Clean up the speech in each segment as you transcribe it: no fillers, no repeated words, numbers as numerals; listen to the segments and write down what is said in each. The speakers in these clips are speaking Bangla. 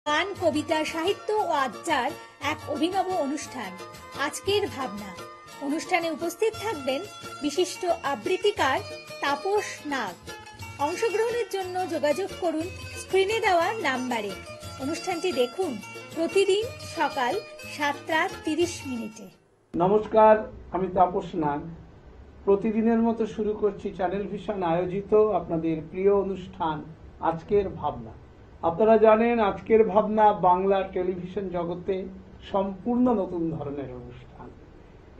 গান, কবিতা, সাহিত্য ও আড্ডার এক অভিনব অনুষ্ঠান আজকের ভাবনা। অনুষ্ঠানে উপস্থিত থাকবেন বিশিষ্ট আবৃত্তিকার তাপস নাগ। অংশগ্রহণের জন্য যোগাযোগ করুন স্ক্রিনে দেওয়া নাম্বারে। অনুষ্ঠানটি দেখুন প্রতিদিন সকাল 7:30। নমস্কার, আমি তাপস নাগ। প্রতিদিনের মতো শুরু করছি চ্যানেল ভিশন আয়োজিত আপনাদের প্রিয় অনুষ্ঠান আজকের ভাবনা। আপনারা জানেন আজকের ভাবনা বাংলা টেলিভিশন জগতে সম্পূর্ণ নতুন ধরনের অনুষ্ঠান।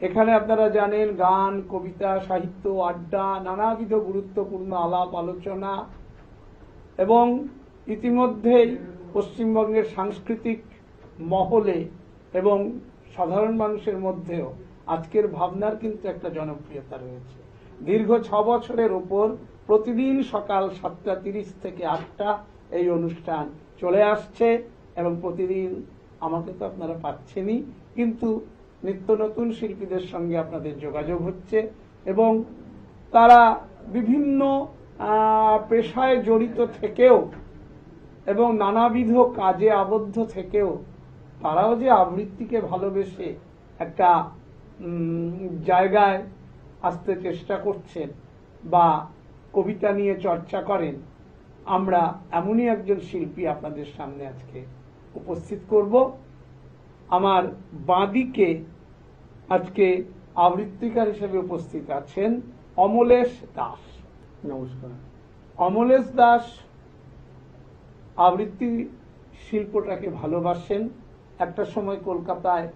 এখানে আপনারা জানেন গান, কবিতা, সাহিত্য, আড্ডা, নানাবিধ গুরুত্বপূর্ণ আলাপ আলোচনা এবং ইতিমধ্যেই পশ্চিমবঙ্গের সাংস্কৃতিক মহলে এবং সাধারণ মানুষের মধ্যেও আজকের ভাবনার কিন্তু একটা জনপ্রিয়তা রয়েছে। দীর্ঘ 6 বছরের ওপর প্রতিদিন সকাল 7:30 থেকে 8টা এই অনুষ্ঠান চলে আসছে এবং প্রতিদিন আমাকে তো আপনারা পাচ্ছেনই, কিন্তু নিত্য নতুন শিল্পীদের সঙ্গে আপনাদের যোগাযোগ হচ্ছে এবং তারা বিভিন্ন পেশায় জড়িত থেকেও এবং নানাবিধ কাজে আবদ্ধ থেকেও তারাও যে আবৃত্তিকে ভালোবেসে একটা জায়গায় আসতে চেষ্টা করছেন বা কবিতা নিয়ে চর্চা করেন, আমরা এমনই একজন শিল্পী আপনাদের সামনে আজকে উপস্থিত করব। আমার বাঁদিকে আজকে আবৃত্তিকার হিসেবে উপস্থিত আছেন অমলেশ দাস। নমস্কার। অমলেশ দাস আবৃত্তি শিল্পটাকে ভালোবাসেন। একটা সময় কলকাতায়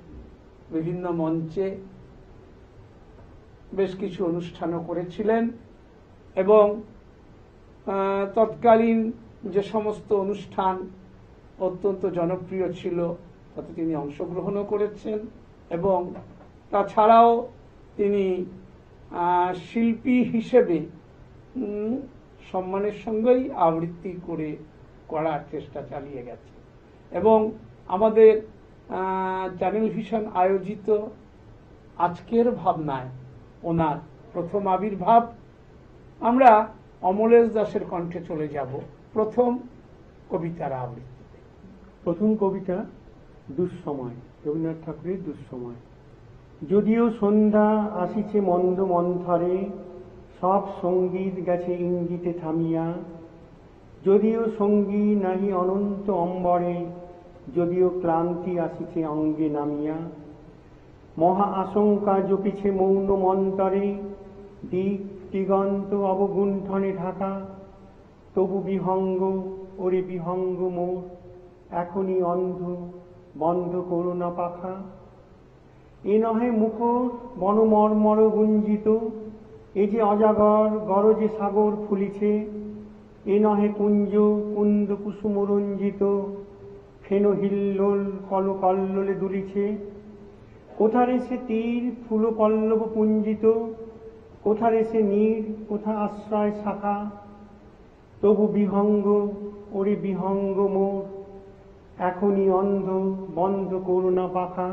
বিভিন্ন মঞ্চে বেশ কিছু অনুষ্ঠানও করেছিলেন এবং তৎকালীন যে সমস্ত অনুষ্ঠান অত্যন্ত জনপ্রিয় ছিল তাতে তিনি অংশগ্রহণও করেছেন এবং তাছাড়াও তিনি শিল্পী হিসেবে সম্মানের সঙ্গেই আবৃত্তি করার চেষ্টা চালিয়ে গেছে এবং আমাদের চ্যানেল ভিশন আয়োজিত আজকের ভাবনায় ওনার প্রথম আবির্ভাব। আমরা অমলেশ দাসের কণ্ঠে চলে যাব প্রথম কবিতার আবৃত্তিতে। প্রথম কবিতা দুঃসময়, রবীন্দ্রনাথ ঠাকুরের দুঃসময়। যদিও সন্ধ্যা আসিছে মন্দ মন্থরে, সব সঙ্গীত গেছে ইঙ্গিতে থামিয়া। যদিও সঙ্গী নাহি অনন্ত অম্বরে, যদিও ক্লান্তি আসিছে অঙ্গে নামিয়া। মহা আশঙ্কা জপিছে মৌন মন্তরে, দিক দিগন্ত অবগুণ্ঠনে ঢাকা। তবু বিহঙ্গ, ওরে বিহঙ্গ মোর, এখনই অন্ধ, বন্ধ করুণা পাখা। এ নহে মুখর বনমর্মর গুঞ্জিত, এ যে অজাগর গরজে সাগর ফুলিছে। এ নহে কুঞ্জ কুন্দ কুসুম রঞ্জিত, ফেন হিল্লোল কল কল্লোলে দুলিছে। কোথারে সে তীর ফুল পল্লব পুঞ্জিত, কোথারে সে নীর, কোথা আশ্রয় শাখা। তবু বিহঙ্গ, ওরে বিহঙ্গ মোর, এখনই অন্ধ, বন্ধ করুণা পাখা।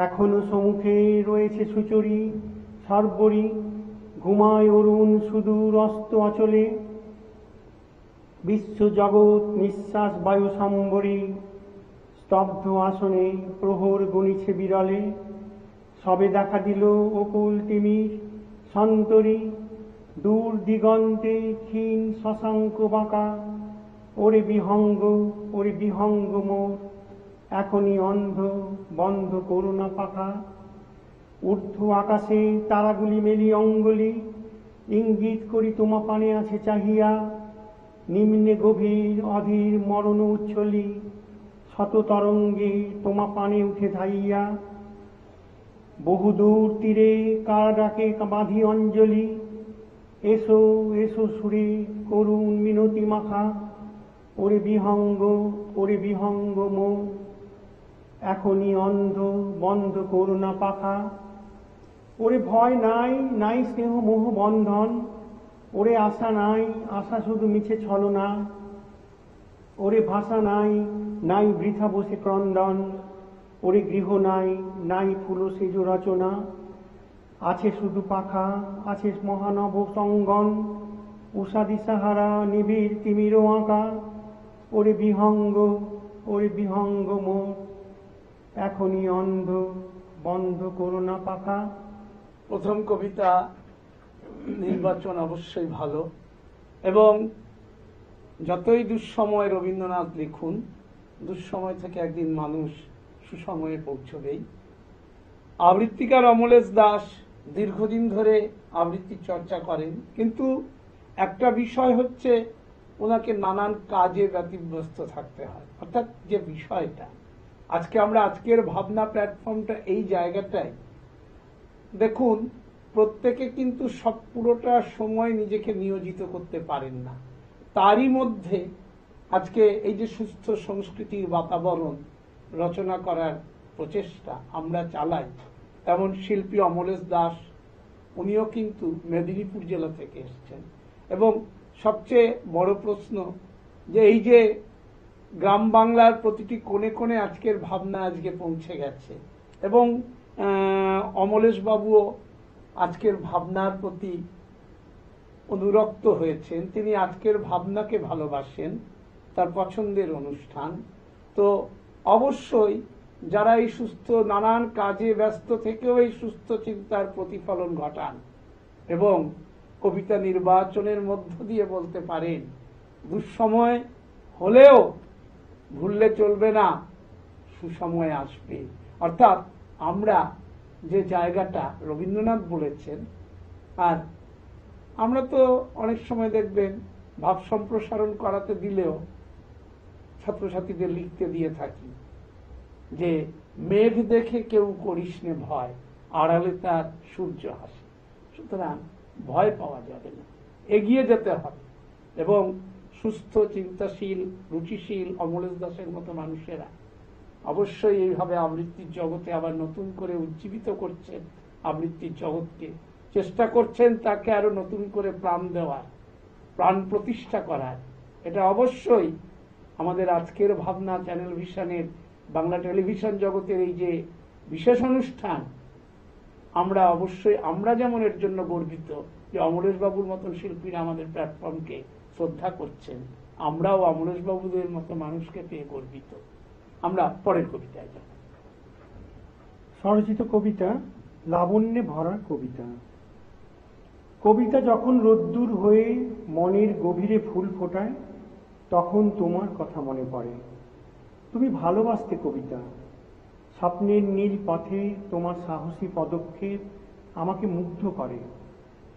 এখনো সম্মুখে রয়েছে সুচরি সর্বরী, ঘুমায় অরুণ সুদূর অস্ত অচলে। বিশ্ব জগৎ নিঃশ্বাস বায়ু সম্বরী, স্তব্ধ আসনে প্রহর গণিছে বিরলে। সবে দেখা দিল অকুল তিমির সন্তরী, দূর দিগন্তে ক্ষীণ শশাঙ্ক বাঁকা। ওরে বিহঙ্গ, ওরে বিহঙ্গ মোর, এখনই অন্ধ, বন্ধ করুণা পাখা। ঊর্ধ্ব আকাশে তারাগুলি মেলি অঙ্গলি, ইঙ্গিত করি তোমা পানে আছে চাহিয়া। নিম্নে গভীর অধীর মরণ উচ্ছলি, শত তরঙ্গে তোমা পানে উঠে ধাইয়া। বহুদূর তীরে কার ডাকে বাঁধি অঞ্জলি, এসো এসো সুরে করুণ মিনতি মাখা। ওরে বিহঙ্গ, ওরে বিহঙ্গ মোর, এখনই অন্ধ, বন্ধ করুণা পাখা। ওরে ভয় নাই, নাই স্নেহ মোহ বন্ধন, ওরে আশা নাই, আশা শুধু মিছে ছলনা। ওরে ভাষা নাই, নাই বৃথা বসে ক্রন্দন, ওরে গৃহ নাই, নাই ফুল সেজ রচনা। আছে শুধু পাখা, আছে মহানব সঙ্গন, উষা দিশাহারা নিবিড় তিমির আঁকা। ওরে বিহঙ্গ, ওরে বিহঙ্গ মুখ, এখনই অন্ধ, বন্ধ করো না পাখা। প্রথম কবিতা নির্বাচন অবশ্যই ভালো, এবং যতই দুঃসময় রবীন্দ্রনাথ লিখুন, দুঃসময় থেকে একদিন মানুষ সুসময়ে পৌঁছবেই। আবৃত্তিকার অমলেশ দাস দীর্ঘদিন ধরে আবৃত্তি চর্চা করেন, কিন্তু একটা বিষয় হচ্ছে ওনাকে নানান কাজে ব্যতিব্যস্ত থাকতে হয়। অর্থাৎ যে বিষয়টা আজকে আমরা আজকের ভাবনা প্ল্যাটফর্মটা এই জায়গাটায় দেখুন, প্রত্যেকে কিন্তু সব পুরোটা সময় নিজেকে নিয়োজিত করতে পারেন না। তারই মধ্যে আজকে এই যে সুস্থ সংস্কৃতির বাতাবরণ রচনা করার প্রচেষ্টা আমরা চালাই, তেমন শিল্পী অমলেশ দাস, উনিও কিন্তু মেদিনীপুর জেলা থেকে এসেছেন। এবং সবচেয়ে বড় প্রশ্ন যে এই যে গ্রাম বাংলার প্রতিটি কোণে কোণে আজকের ভাবনা আজকে পৌঁছে গেছে, এবং অমলেশ বাবুও আজকের ভাবনার প্রতি অনুরক্ত হয়েছেন। তিনি আজকের ভাবনাকে ভালোবাসেন, তার পছন্দের অনুষ্ঠান। তো অবশ্যই যারা এই সুস্থ নানান কাজে ব্যস্ত থেকেও এই সুস্থ চিন্তার প্রতিফলন ঘটান এবং কবিতা নির্বাচনের মধ্য দিয়ে বলতে পারেন দুঃসময় হলেও ভুললে চলবে না, সুসময় আসবে। অর্থাৎ আমরা যে জায়গাটা রবীন্দ্রনাথ বলেছেন, আর আমরা তো অনেক সময় দেখবেন ভাব সম্প্রসারণ করাতে দিলেও ছাত্রছাত্রীদের লিখতে দিয়ে থাকি যে মেঘ দেখে কেউ করিস নে ভয়, আড়ালে তার সূর্য হাসে। সুতরাং ভয় পাওয়া যাবে না, এগিয়ে যেতে হবে। এবং সুস্থ চিন্তাশীল রুচিশীল অমলেশ দাসের মতো মানুষেরা অবশ্যই এইভাবে আবৃত্তির জগতে আবার নতুন করে উজ্জীবিত করছেন, আবৃত্তির জগৎকে চেষ্টা করছেন তাকে আরো নতুন করে প্রাণ দেওয়ার, প্রাণ প্রতিষ্ঠা করার। এটা অবশ্যই আমাদের আজকের ভাবনা চ্যানেল ভিশনের বাংলা টেলিভিশন জগতের এই যে বিশেষ অনুষ্ঠান, আমরা অবশ্যই আমরা যেমন এর জন্য গর্বিত যে অমলেশ বাবুর মতন শিল্পীরা আমাদের প্ল্যাটফর্মকে শ্রদ্ধা করছেন, আমরাও অমলেশ বাবুদের মতো মানুষকে পেয়ে গর্বিত। আমরা পরের কবিতায় যাব। স্বরচিত কবিতা লাবণ্যে ভরা কবিতা। কবিতা যখন রোদ্দুর হয়ে মনের গভীরে ফুল ফোটায়, তখন তোমার কথা মনে পড়ে। তুমি ভালোবাসতে কবিতা, স্বপ্নের নীল পথে তোমার সাহসী পদক্ষেপ আমাকে মুগ্ধ করে।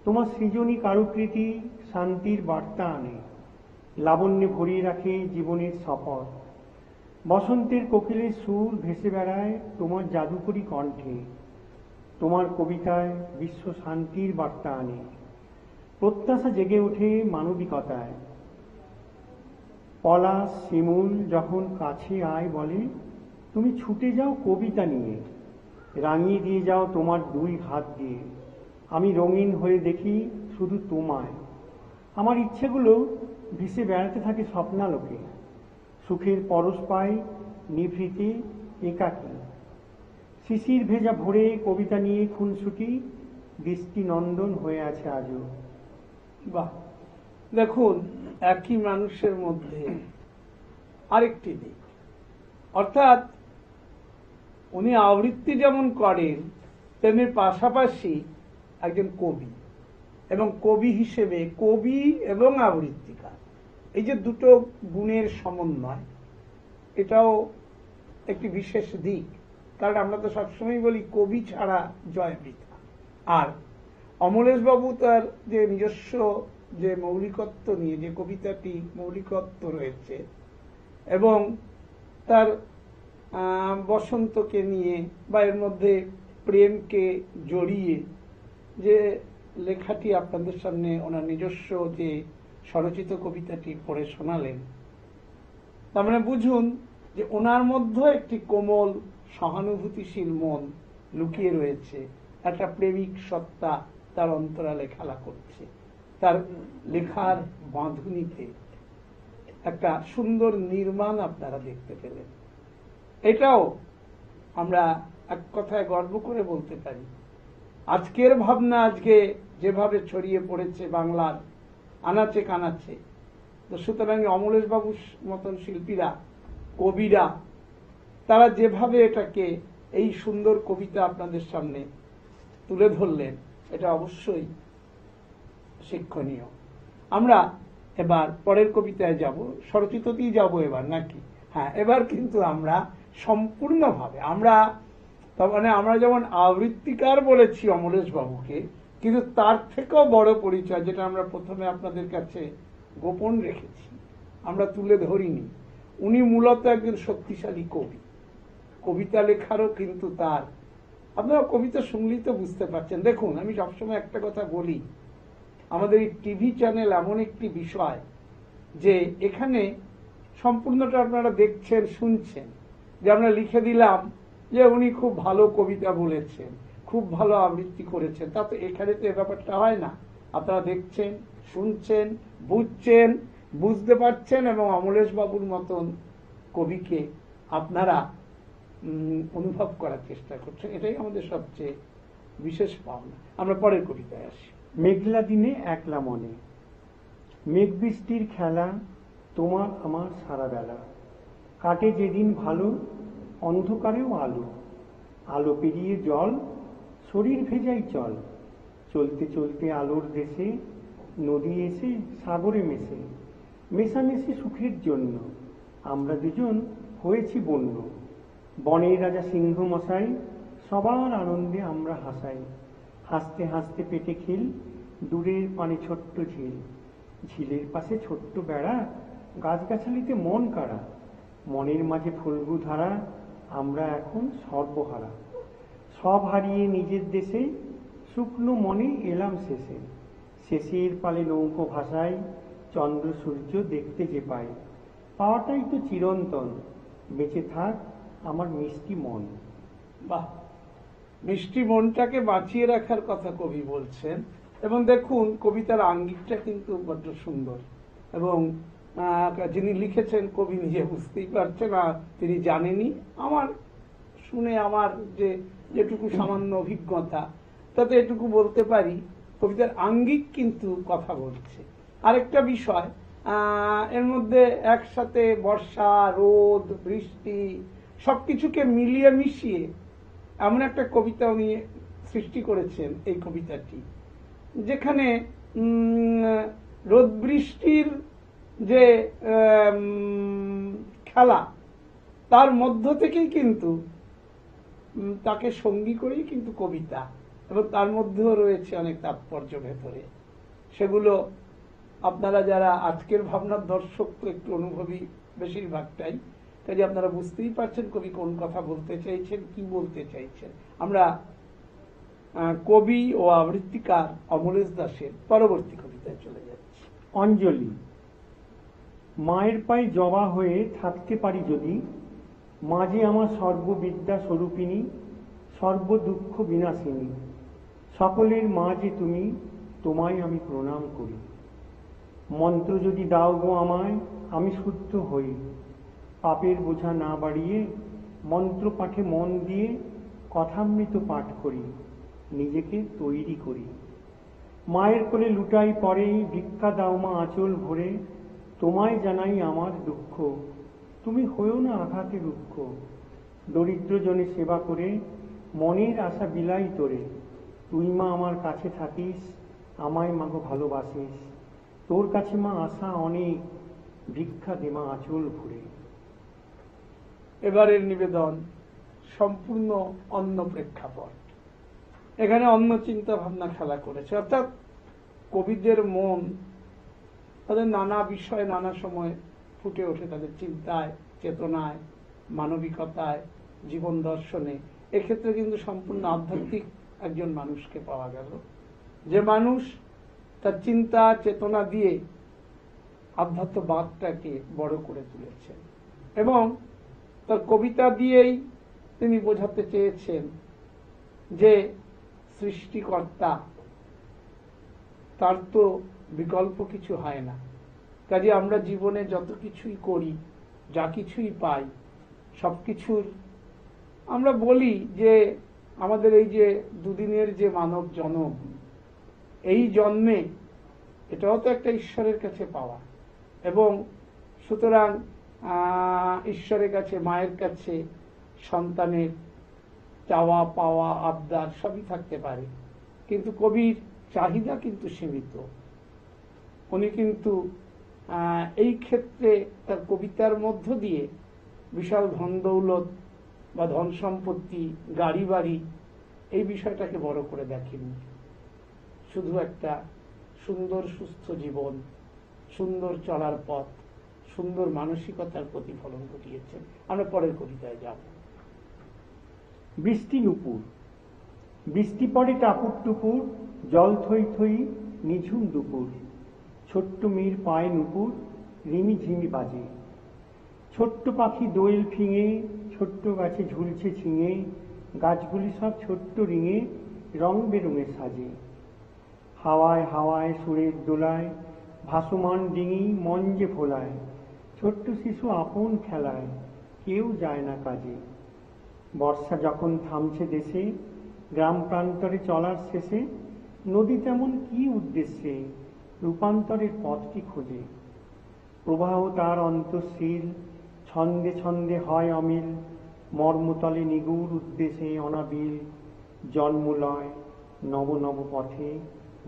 তোমার সৃজনী কারুকৃতি শান্তির বার্তা আনে, লাবণ্যে ভরিয়ে রাখে জীবনের সফর। বসন্তের কোকিলের সুর ভেসে বেড়ায় তোমার জাদুকরী কণ্ঠে। তোমার কবিতায় বিশ্ব শান্তির বার্তা আনে, প্রত্যাশা জেগে ওঠে মানবিকতায়। পলাশ শিমুল যখন কাছে আয় বলে, তুমি ছুটে যাও কবিতা নিয়ে, রাঙিয়ে দিয়ে যাও তোমার দুই হাত দিয়ে। আমি রঙিন হয়ে দেখি শুধু তোমায়, আমার ইচ্ছেগুলো ভেসে বেড়াতে থাকে স্বপ্নালোকে। সুখের পরশ পাই নিভৃতে একাকী, শিশির ভেজা ভোরে কবিতা নিয়ে খুনসুটি দৃষ্টি নন্দন হয়ে আছে আজও। বাহ, দেখুন একই মানুষের মধ্যে আরেকটি দিক, অর্থাৎ উনি আবৃত্তি যেমন করেন তেমনি পাশাপাশি একজন কবি, এবং কবি হিসেবে কবি এবং আবৃত্তিকার এই যে দুটো গুণের সমন্বয়, এটাও একটি বিশেষ দিক। কারণ আমরা তো সবসময় বলি কবি ছাড়া জয় বৃথা। আর অমলেশ বাবু তার যে নিজস্ব যে মৌলিকত্ব নিয়ে যে কবিতাটি মৌলিকত্ব রয়েছে, এবং তার বসন্তকে নিয়ে বা এর মধ্যে প্রেমকে জড়িয়ে যে লেখাটি আপনাদের সামনে ওনার নিজস্ব যে স্বরচিত কবিতাটি পড়ে শোনালেন, তার মানে বুঝুন যে ওনার মধ্যে একটি কোমল সহানুভূতিশীল মন লুকিয়ে রয়েছে, একটা প্রেমিক সত্তা তার অন্তরালে খেলা করছে। তার লেখার বাঁধুনিতে একটা সুন্দর নির্মাণ আপনারা দেখতে পেলেন। এটাও আমরা এক কথায় গর্ব করে বলতে পারি, আজকের ভাবনা আজকে যেভাবে ছড়িয়ে পড়েছে বাংলার আনাচে কানাচে, তো সুতরাং অমলেশ বাবুর মতন শিল্পীরা, কবিরা, তারা যেভাবে এটাকে এই সুন্দর কবিতা আপনাদের সামনে তুলে ধরলেন, এটা অবশ্যই শিক্ষণীয়। আমরা এবার পরের কবিতায় যাব, স্বরচিততেই যাব এবার নাকি? হ্যাঁ, এবার কিন্তু আমরা সম্পূর্ণভাবে আমরা যেমন আবৃত্তিকার বলেছি অমলেশ বাবুকে, কিন্তু তার থেকেও বড় পরিচয়, যেটা আমরা প্রথমে আপনাদের কাছে গোপন রেখেছি, আমরা তুলে ধরিনি, উনি মূলত একজন শক্তিশালী কবি। কবিতা লেখারও কিন্তু তার, আপনারা কবিতা শুনলেই তো বুঝতে পারছেন। দেখুন, আমি সবসময় একটা কথা বলি, আমাদের এই টিভি চ্যানেল এমন একটি বিষয় যে এখানে সম্পূর্ণটা আপনারা দেখছেন, শুনছেন, যে আমরা লিখে দিলাম যে উনি খুব ভালো কবিতা বলেছেন, খুব ভালো আবৃত্তি করেছেন, তা তো এখানে তো এ ব্যাপারটা হয় না। আপনারা দেখছেন, শুনছেন, বুঝছেন, বুঝতে পারছেন, এবং অমলেশ বাবুর মতন কবিকে আপনারা অনুভব করার চেষ্টা করছেন। এটাই আমাদের সবচেয়ে বিশেষ পাওনা। আমরা পরের কবিতায় আসি। মেঘলা দিনে একলা মনে, মেঘ বৃষ্টির খেলা, তোমার আমার সারা বেলা, কাটে যেদিন ভালো, অন্ধকারেও আলো, আলো পেরিয়ে জল, শরীর ভেজাই চল, চলতে চলতে আলোর দেশে, নদী এসে সাগরে মেশে, মেশামেশি সুখের জন্য আমরা দুজন হয়েছি বন্য, বনের রাজা সিংহ মশাই, সবার আনন্দে আমরা হাসাই, হাসতে হাসতে পেটে খিল, দূরের পানে ছোট্ট ঝিল, ঝিলের পাশে ছোট্ট বেড়া, গাছগাছালিতে মন কাড়া, মনের মাঝে ফুলগু ধারা, আমরা এখন সর্বহারা, সব হারিয়ে নিজের দেশে, শুকনো মনে এলাম শেষে, শেষের পালে নৌকো ভাসাই, চন্দ্র সূর্য দেখতে যে পাই, পাওয়াটাই তো চিরন্তন, বেঁচে থাক আমার মিষ্টি মন। বাহ, মিষ্টি মনটাকে বাঁচিয়ে রাখার কথা কবি বলছেন। এবং দেখুন, কবিতার আঙ্গিকটা কিন্তু বড্ড সুন্দর, এবং যিনি লিখেছেন কবি নিজে বুঝতেই পারছেন, আর তিনি জানেনই। আমার শুনে আমার যেটুকু সামান্য অভিজ্ঞতা, তাতে এটুকু বলতে পারি, কবিতার আঙ্গিক কিন্তু কথা বলছে। আরেকটা বিষয়, এর মধ্যে একসাথে বর্ষা, রোদ, বৃষ্টি সবকিছুকে মিলিয়ে মিশিয়ে এমন একটা কবিতা উনি সৃষ্টি করেছেন, এই কবিতাটি, যেখানে রোদ বৃষ্টির যে খেলা, তার মধ্য থেকেই কিন্তু তাকে সঙ্গী করেই কিন্তু কবিতা, এবং তার মধ্যেও রয়েছে অনেক তাৎপর্য ভেতরে। সেগুলো আপনারা যারা আজকের ভাবনার দর্শক, তো একটু অনুভবী বেশিরভাগটাই, কাজে আপনারা বুঝতেই পারছেন কবি কোন কথা বলতে চাইছেন, কি বলতে চাইছেন। আমরা কবি ও আবৃত্তিকার অমলেশ দাসের পরবর্তী কবিতায় চলে যাচ্ছি। অঞ্জলি। মায়ের পায়ে জবা হয়ে থাকতে পারি যদি, মাঝে আমার সর্ববিদ্যা স্বরূপিণী, সর্বদুঃখ বিনাশিনী, সকলের মা যে তুমি, তোমায় আমি প্রণাম করি। মন্ত্র যদি দাও গো আমায়, আমি শুদ্ধ হই, পাপের বোঝা না বাড়িয়ে, মন্ত্র পাঠে মন দিয়ে, কথামৃত পাঠ করি, নিজেকে তৈরি করি। মায়ের কোলে লুটাই পরে, ভিক্ষা দাও মা আঁচল ভরে, তোমায় জানাই আমার দুঃখ, তুমি হয়েও না আঘাতে রুক্ষ। দরিদ্র জনে সেবা করে, মনের আশা বিলাই তোরে, তুই মা আমার কাছে থাকিস, আমায় মাগো ভালোবাসিস, তোর কাছে মা আশা অনেক, ভিক্ষা দে মা আঁচল ভরে। এবারের নিবেদন সম্পূর্ণ অন্য প্রেক্ষাপট। এখানে অন্য চিন্তা ভাবনা খেলা করেছে, অর্থাৎ কবিদের মন তাদের নানা বিষয় নানা সময় ফুটে ওঠে, তাদের চিন্তায়, চেতনায়, মানবিকতায়, জীবন দর্শনে। এক্ষেত্রে কিন্তু সম্পূর্ণ আধ্যাত্মিক একজন মানুষকে পাওয়া গেল, যে মানুষ তার চিন্তা চেতনা দিয়ে আধ্যাত্মবাদটাকে বড় করে তুলেছেন, এবং তার কবিতা দিয়েই তিনি বোঝাতে চেয়েছেন যে সৃষ্টিকর্তা, তার তো বিকল্প কিছু হয় না। কাজে আমরা জীবনে যত কিছুই করি, যা কিছুই পাই, সবকিছুর আমরা বলি যে আমাদের এই যে দুদিনের যে মানব জন্ম, এই জন্মে এটাও তো একটা ঈশ্বরের কাছে পাওয়া। এবং সুতরাং ঈশ্বরের কাছে, মায়ের কাছে সন্তানের চাওয়া পাওয়া আবদার সবই থাকতে পারে, কিন্তু কবির চাহিদা কিন্তু সীমিত। উনি কিন্তু এই ক্ষেত্রে তার কবিতার মধ্য দিয়ে বিশাল ধন দৌলত বা ধন সম্পত্তি, গাড়ি বাড়ি এই বিষয়টাকে বড় করে দেখেননি। শুধু একটা সুন্দর সুস্থ জীবন, সুন্দর চলার পথ, সুন্দর মানসিকতার প্রতিফলন ঘটিয়েছেন। আমরা পরের কবিতায় যাব। বৃষ্টি নুপুর। বৃষ্টি পড়ে টাপুর টুপুর, জল থই থই নিঝুম দুপুর। ছোট্ট মেয়ের পায়ে নুপুর রিমি ঝিমি বাজে। ছোট্ট পাখি দোয়েল ফিঙে, ছোট্ট গাছে ঝুলছে ছিঙে। গাছগুলি সব ছোট্ট রিঙে রং বেরঙে সাজে। হাওয়ায় হাওয়ায় সুরের দোলায় ভাসমান ডিঙি মন যে ভোলায়। ছোট্ট শিশু আপন খেলায়, কেউ যায় না কাজে। বর্ষা যখন থামছে দেশে, গ্রাম প্রান্তরে চলার শেষে, নদী তেমন কি উদ্দেশ্যে রূপান্তরের পথটি খোঁজে। প্রবাহ তার অন্তঃশীল, ছন্দে ছন্দে হয় অমিল। মর্মতলে নিগুড় উদ্দেশ্যে অনাবিল, জন্মলয় নব নব পথে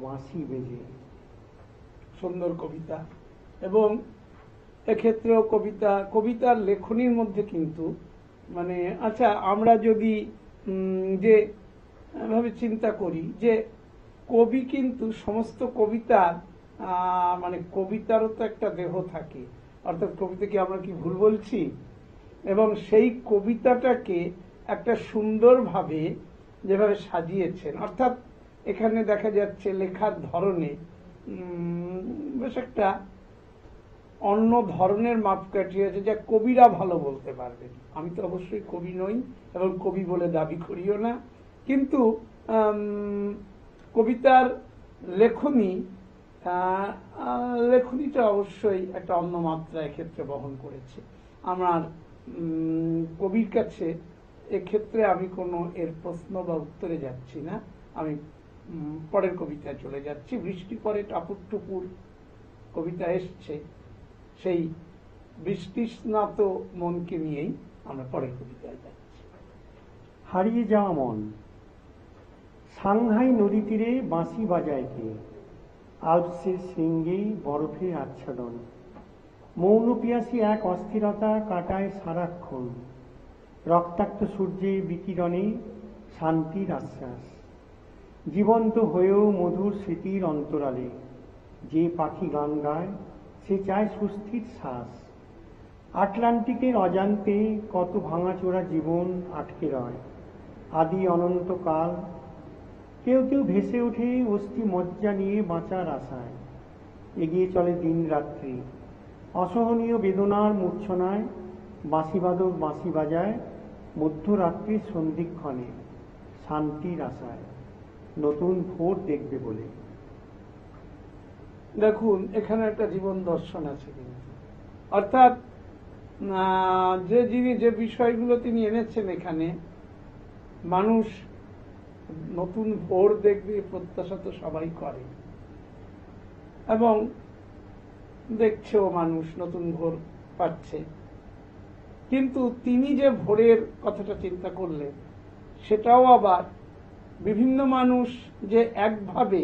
বাঁশি বেজে। সুন্দর কবিতা। এবং এক্ষেত্রেও কবিতার লেখনীর মধ্যে কিন্তু মানে আচ্ছা, আমরা যদি যে ভাবে চিন্তা করি যে কবি কিন্তু সমস্ত কবিতার মানে কবিতারও তো একটা দেহ থাকে, অর্থাৎ কবিতাকে আমরা কি ভুল বলছি? এবং সেই কবিতাটাকে একটা সুন্দরভাবে যেভাবে সাজিয়েছেন, অর্থাৎ এখানে দেখা যাচ্ছে লেখার ধরনে বেশ একটা অন্য ধরনের মাপকাঠি আছে, যা কবিরা ভালো বলতে পারবেন। আমি তো অবশ্যই কবি নই এবং কবি বলে দাবি করিও না, কিন্তু কবিতার লেখনীটা অবশ্যই একটা অন্য মাত্রা এক্ষেত্রে বহন করেছে। আমার কবির কাছে এক্ষেত্রে আমি কোনো এর প্রশ্ন বা উত্তরে যাচ্ছি না, আমি পরের কবিতায় চলে যাচ্ছি। বৃষ্টি পরে টাপুর টুপুর কবিতা এসছে, সেই বৃষ্টি স্নাত মনকে নিয়েই আমরা পরের কবিতায় যাচ্ছি। হারিয়ে যাওয়া মন। সাংহাই নদী তীরে বাঁশি বাজায় কে, আলপসের শৃঙ্গে বরফে আচ্ছাদন। মৌন পিয়াসী এক অস্থিরতা কাটায় সারাক্ষণ। রক্তাক্ত সূর্যের বিকিরণে শান্তির আশ্বাস। জীবন্ত হয়েও মধুর স্মৃতির অন্তরালে, যে পাখি গান গায় সে চায় সুস্থির শ্বাস। আটলান্টিকের অজান্তে কত ভাঙাচোরা জীবন আটকে রয় আদি অনন্তকাল। কেউ কেউ ভেসে ওঠে অস্থি মজ্জা নিয়ে বাঁচার আশায়। এগিয়ে চলে দিন রাত্রি অসহনীয় বেদনার মূর্ছনায়। বাঁশিবাদক বাঁশি বাজায় মধ্যরাত্রির সন্ধিক্ষণে, শান্তির আশায়, নতুন ভোর দেখবে বলে। দেখুন, এখানে একটা জীবন দর্শন আছে কিন্তু, অর্থাৎ যে বিষয়গুলো তিনি এনেছেন এখানে, মানুষ নতুন ভোর দেখবে প্রত্যাশা তো সবাই করে এবং দেখছেও মানুষ নতুন ভোর পাচ্ছে, কিন্তু তিনি যে ভোরের কথাটা চিন্তা করলেন সেটাও আবার বিভিন্ন মানুষ যে একভাবে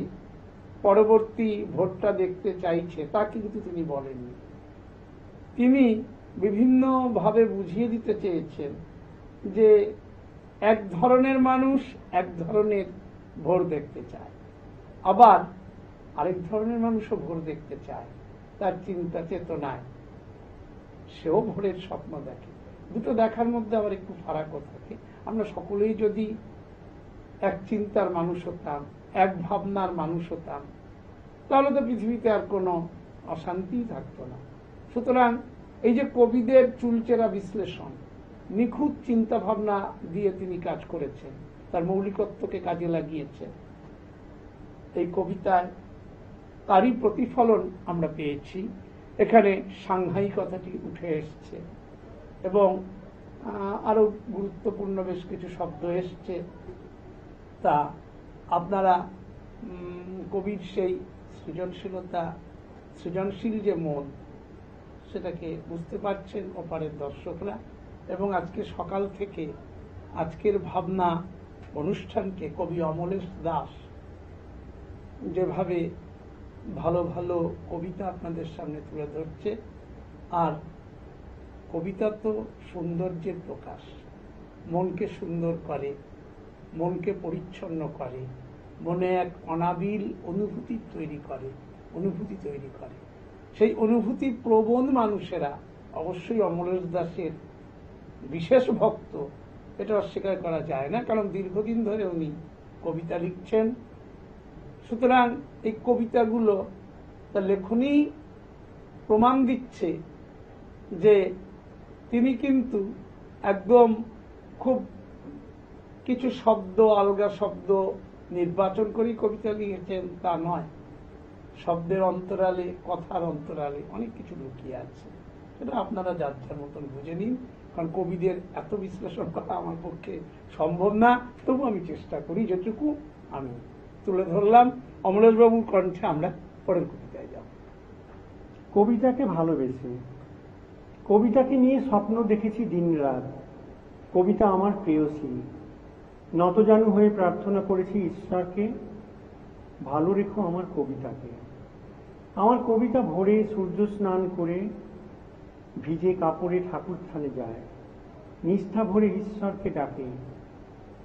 পরবর্তী ভোরটা দেখতে চাইছে তা কিন্তু তিনি বলেননি। তিনি বিভিন্নভাবে বুঝিয়ে দিতে চেয়েছেন যে এক ধরনের মানুষ এক ধরনের ভোর দেখতে চায়, আবার আরেক ধরনের মানুষও ভোর দেখতে চায়, তার চিন্তা চেতনায় সেও ভোরের স্বপ্ন দেখে। দুটো দেখার মধ্যে আবার একটু ফারাকও থাকে। আমরা সকলেই যদি এক চিন্তার মানুষ হতাম, এক ভাবনার মানুষ হতাম, তাহলে তো পৃথিবীতে আর কোনো অশান্তি থাকতো না। সুতরাং এই যে কবিদের চুলচেরা বিশ্লেষণ, নিখুঁত চিন্তা ভাবনা দিয়ে তিনি কাজ করেছেন, তার মৌলিকত্বকে কাজে লাগিয়েছেন, এই কবিতায় তারই প্রতিফলন আমরা পেয়েছি। এখানে সাংহাই কথাটি উঠে এসছে এবং আরো গুরুত্বপূর্ণ বেশ কিছু শব্দ এসছে। তা আপনারা কবির সেই সৃজনশীল যে মন, সেটাকে বুঝতে পারছেন ওপারের দর্শকরা। এবং আজকে সকাল থেকে আজকের ভাবনা অনুষ্ঠানকে কবি অমলেশ দাস যেভাবে ভালো ভালো কবিতা আপনাদের সামনে তুলে ধরছে, আর কবিতা তো সৌন্দর্যের প্রকাশ, মনকে সুন্দর করে, মনকে পরিচ্ছন্ন করে, মনে এক অনাবিল অনুভূতি তৈরি করে। সেই অনুভূতি প্রবণ মানুষেরা অবশ্যই অমলেশ দাসের বিশেষ ভক্ত, এটা অস্বীকার করা যায় না, কারণ দীর্ঘদিন ধরে উনি কবিতা লিখছেন। সুতরাং এই কবিতাগুলো তার লেখনী প্রমাণ দিচ্ছে যে তিনি কিন্তু একদম খুব কিছু শব্দ, আলগা শব্দ নির্বাচন করেই কবিতা লিখেছেন তা নয়। শব্দের অন্তরালে, কথার অন্তরালে অনেক কিছু লুকিয়ে আছে, সেটা আপনারা যার যার মতন বুঝে নিন, কারণ কবিদের এত বিশ্লেষণ করা আমার পক্ষে সম্ভব না। তবু আমি চেষ্টা করি, যেটুকু আমি তুলে ধরলাম। অমলেশবাবুর কণ্ঠে আমরা পরের কবিতায় যাব। কবিতাকে ভালোবেসে। কবিতাকে নিয়ে স্বপ্ন দেখেছি দিনরাত। কবিতা আমার প্রেয়সী। নতজানু হয়ে প্রার্থনা করেছি ঈশ্বরকে, ভালো রেখো আমার কবিতাকে। আমার কবিতা ভোরে সূর্য স্নান করে ভিজে কাপড়ে ঠাকুর থানে যায়, নিষ্ঠা ভরে ঈশ্বরকে ডাকে।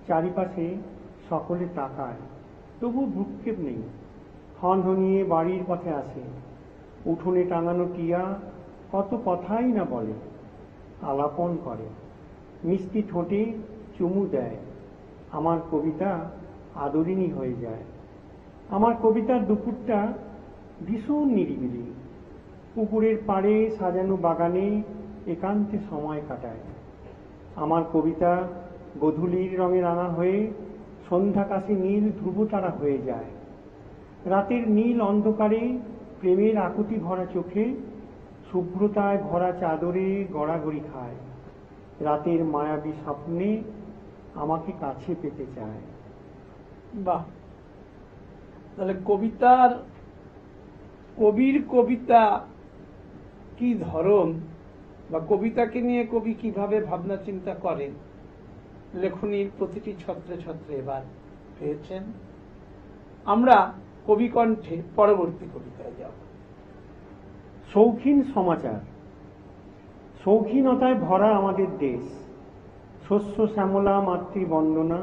চারিপাশে সকলে তাকায়, তবু ভ্রুক্ষেপ নেই। হনহনিয়ে বাড়ির পথে আসে, উঠোনে টাঙানো টিয়া কত কথাই না বলে, আলাপন করে, মিষ্টি ঠোঁটে চুমু দেয়। আমার কবিতা আদরিনী হয়ে যায়। আমার কবিতার দুপুরটা ভীষণ নিরিবিলি। পুকুরের পাড়ে সাজানো বাগানে একান্তে সময় কাটায়। আমার কবিতা গোধূলির রঙে রাঙা হয়ে সন্ধ্যাকাশে নীল ধ্রুবতারা হয়ে যায়। রাতের নীল অন্ধকারে প্রেমের আকুতি ভরা চোখে শুভ্রতায় ভরা চাদরে গড়াগড়ি খায়। রাতের মায়াবী স্বপ্নে আমাকে কাছে পেতে চায়। বাহ! তাহলে কবির কবিতা কি ধরন, বা কবিতাকে নিয়ে কবি কিভাবে ভাবনা চিন্তা করেন, লেখনীর প্রতিটি ছত্রে ছত্রে এবার পেয়েছেন। আমরা কবি কণ্ঠে পরবর্তী কবিতায় যাব। শৌখিন সমাচার। শৌখিনতায় ভরা আমাদের দেশ, শস্য শ্যামলা মাতৃবন্দনা।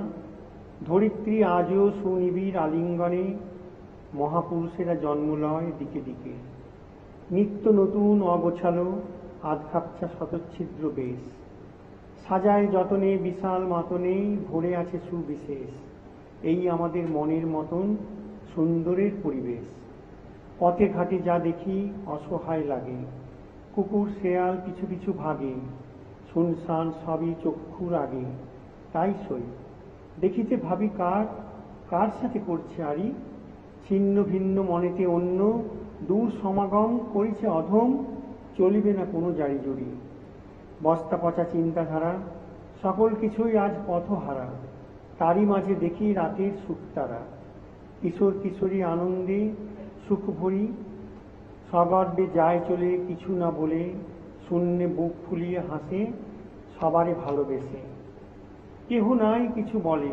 ধরিত্রী আজও সুনিবিড় আলিঙ্গনে, মহাপুরুষেরা জন্মলয় দিকে দিকে। নিত্য নতুন অগোছালো আধখাপছা শতচ্ছিদ্র বেশ, সাজায় যতনে বিশাল মাতনে ভরে আছে সুবিশেষ। এই আমাদের মনের মতন সুন্দরের পরিবেশ। পথে ঘাটে যা দেখি অসহায় লাগে, কুকুর শেয়াল পিছু পিছু ভাগে। শুনশান সবই চক্ষুর আগে, তাই সই দেখিতে ভাবি কার সাথে করছে আরি। ছিন্ন ভিন্ন মনেতে অন্য, দূর সমাগম করেছে অধম। চলিবে না কোনো জারি জুড়ি, বস্তা পচা চিন্তাধারা। সকল কিছুই আজ পথহারা, তারই মাঝে দেখি রাতের সুখতারা। কিশোর কিশোরী আনন্দে সুখ ভরি, সগর্বে যায় চলে কিছু না বলে। শূন্যে বুক ফুলিয়ে হাসে সবারে ভালোবেসে। কেহ নাই কিছু বলে,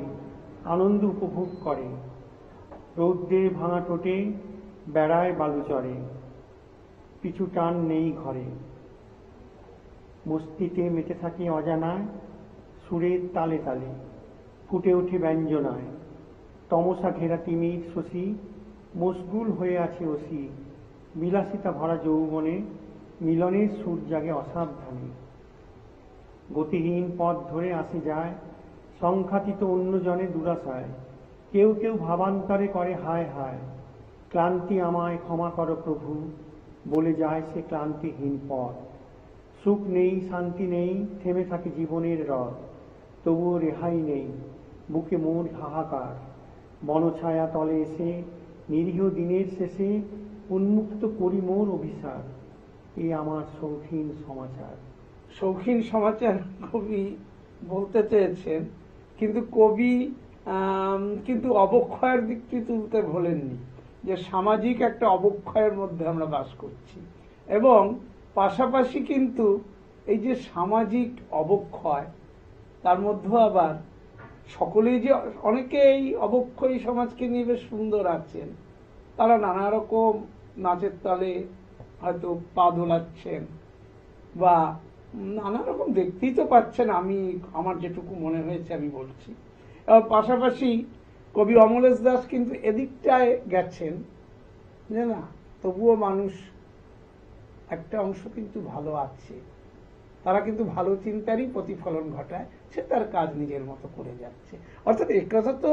আনন্দ উপভোগ করে। রৌদ্রে ভাঙা ঠোঁটে বেড়ায় বালুচরে, পিছু টান নেই ঘরে। মস্তিতে মেতে থাকে অজানায়, সুরের তালে তালে ফুটে ওঠে ব্যঞ্জনায়। তমসা ঘেরা তিমির শশী মশগুল হয়ে আছে অসি। বিলাসিতা ভরা যৌবনে মিলনের সুর জাগে অসাবধানে। গতিহীন পথ ধরে আসে যায় সংখ্যাতীত অন্যজনে দুরাশায়। কেউ কেউ ভাবান্তরে করে হায় হায়, ক্লান্তি আমায় ক্ষমা করো প্রভু, বলে যায় সে ক্লান্তিহীন পথ। সুখ নেই শান্তি নেই, থেমে থাকে জীবনের রথ। তবুও রেহাই নেই, বুকে মোর হাহাকার। বনছায়া তলে এসে নিরীহ দিনের শেষে উন্মুক্ত করি মোর অভিশাপ। এ আমার শৌখিন সমাচার। শৌখিন সমাচার কবি বলতে চেয়েছেন, কিন্তু কবি কিন্তু অবক্ষয়ের দিকটি তুলতে ভোলেননি, যে সামাজিক একটা অবক্ষয়ের মধ্যে আমরা বাস করছি এবং পাশাপাশি কিন্তু এই যে সামাজিক অবক্ষয়, তার মধ্যে আবার সকলেই যে অনেকেই অবক্ষয়ী সমাজকে নিয়ে বেশ সুন্দর আছেন, তারা নানা রকম নাচের তালে হয়তো পা দোলাচ্ছেন বা নানা রকম দেখতেই তো পাচ্ছেন। আমি আমার যেটুকু মনে হয়েছে আমি বলছি। পাশাপাশি কবি অমলেশ দাস কিন্তু এদিকটায় গেছেন যে না, তবুও মানুষ একটা অংশ কিন্তু ভালো আছে, তারা কিন্তু ভালো চিন্তারই প্রতিফলন ঘটায়, সে তার কাজ নিজের মতো করে যাচ্ছে। অর্থাৎ এই কথা তো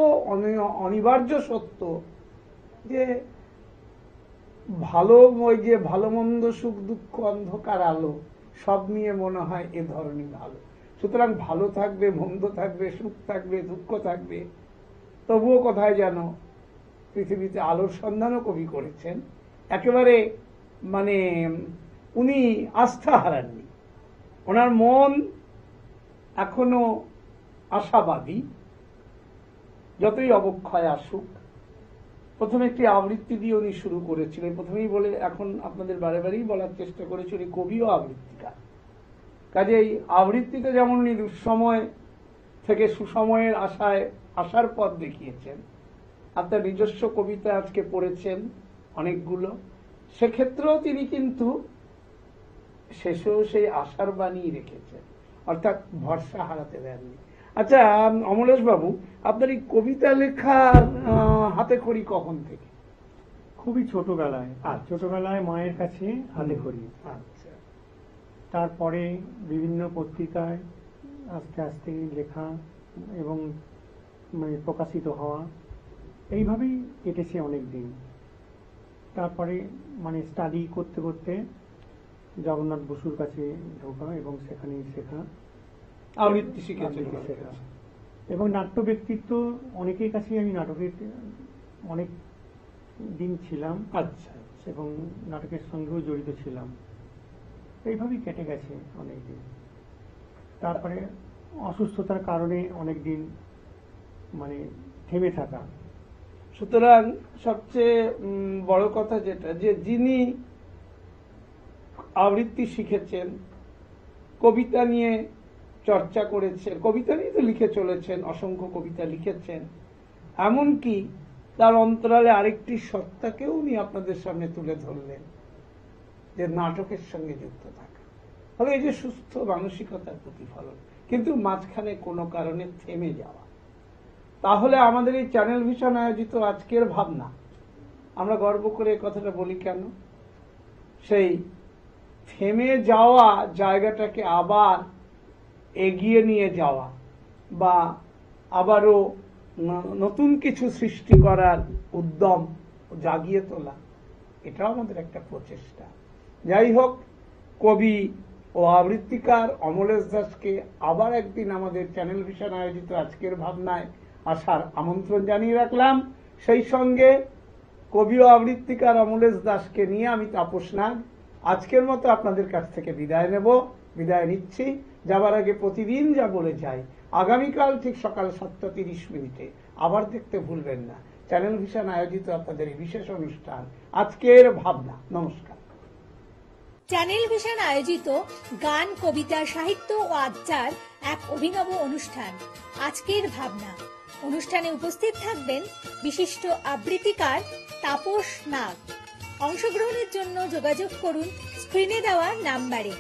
অনিবার্য সত্য যে ভালো, ওই যে ভালো মন্দ সুখ দুঃখ অন্ধকার আলো সব নিয়ে মনে হয় এ ধরনের ভালো। সুতরাং ভালো থাকবে, মন্দ থাকবে, সুখ থাকবে, দুঃখ থাকবে, তবুও কোথায় যেন পৃথিবীতে আলোর সন্ধানও কবি করেছেন। একেবারে মানে উনি আস্থা হারাননি, ওনার মন এখনো আশাবাদী, যতই অবক্ষয় আসুক। প্রথমে একটি আবৃত্তি দিয়ে উনি শুরু করেছিলেন, প্রথমেই বলে এখন আপনাদের বারে বারেই বলার চেষ্টা করেছি উনি কবি ও আবৃত্তিকার। কাজেই আবৃত্তিতে যেমন উনি দুঃসময় থেকে সুসময়ের আশায় আসার পথ দেখিয়েছেন, আপনার নিজস্ব কবিতা আজকে পড়েছেন অনেকগুলো, সেক্ষেত্রেও তিনি কিন্তু শেষেও সেই আশার বাণী রেখেছেন, অর্থাৎ ভরসা হারাতে দেননি। আচ্ছা অমলেশ বাবু, আপনার এই কবিতা লেখার হাতে খড়ি কখন থেকে? খুবই ছোটবেলায়, ছোটবেলায় মায়ের কাছে হাতে খড়ি। আচ্ছা, তারপরে বিভিন্ন পত্রিকায় আস্তে আস্তে লেখা এবং প্রকাশিত হওয়া, এইভাবেই কেটেছে অনেক দিন। তারপরে স্টাডি করতে করতে জগন্নাথ বসুর কাছে ঢোকা এবং সেখানেই শেখা, আবৃত্তি শিখেছেন শেখা। এবং নাট্য ব্যক্তিত্ব অনেকের কাছেই আমি নাটকের অনেক দিন ছিলাম। আচ্ছা, এবং নাটকের সঙ্গেও জড়িত ছিলাম। এইভাবেই কেটে গেছে অনেক দিন। তারপরে অসুস্থতার কারণে অনেক দিন থেমে থাকা। সুতরাং সবচেয়ে বড় কথা যেটা, যে যিনি আবৃত্তি শিখেছেন, কবিতা নিয়ে চর্চা করেছেন, কবিতা নিয়ে তো লিখে চলেছেন, অসংখ্য কবিতা লিখেছেন, এমনকি তার অন্তরালে আরেকটি সত্তাকেও উনি আপনাদের সামনে তুলে ধরলেন, যে নাটকের সঙ্গে যুক্ত থাকা। ফলে এই যে সুস্থ মানসিকতার প্রতিফলন, কিন্তু মাঝখানে কোনো কারণে থেমে যাওয়া। তাহলে আমাদের এই চ্যানেল ভিশন আয়োজিত আজকের ভাবনা, আমরা গর্ব করে এই কথাটা বলি কেন? সেই থেমে যাওয়া জায়গাটাকে আবার এগিয়ে নিয়ে যাওয়া বা আবারও নতুন কিছু সৃষ্টি করার উদ্যম জাগিয়ে তোলা, এটাও আমাদের একটা প্রচেষ্টা। যাই হোক, কবি ও আবৃত্তিকার অমলেশ দাসকে আবার একদিন আমাদের চ্যানেল ভিশন আয়োজিত আজকের ভাবনায় আসার আমন্ত্রণ জানিয়ে রাখলাম। সেই সঙ্গে কবি ও আবৃত্তিকার অমলেশ দাসকে নিয়ে আমি তাপস নাগ আজকের মতো আপনাদের কাছ থেকে বিদায় নেব, বিদায় নিচ্ছি। যাবার আগে প্রতিদিন যা বলে যাই, আগামীকাল ঠিক সকাল 7:30 আবার দেখতে ভুলবেন না চ্যানেল ভিশন আয়োজিত আপনাদের এই বিশেষ অনুষ্ঠান আজকের ভাবনা। নমস্কার। চ্যানেল ভিশন আয়োজিত গান, কবিতা, সাহিত্য ও আড্ডার এক অভিনব অনুষ্ঠান আজকের ভাবনা। অনুষ্ঠানে উপস্থিত থাকবেন বিশিষ্ট আবৃত্তিকার তাপস নাগ। অংশগ্রহণের জন্য যোগাযোগ করুন স্ক্রিনে দেওয়া নাম্বারে।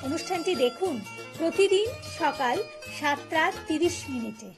অনুষ্ঠানটি দেখুন প্রতিদিন সকাল 7:30।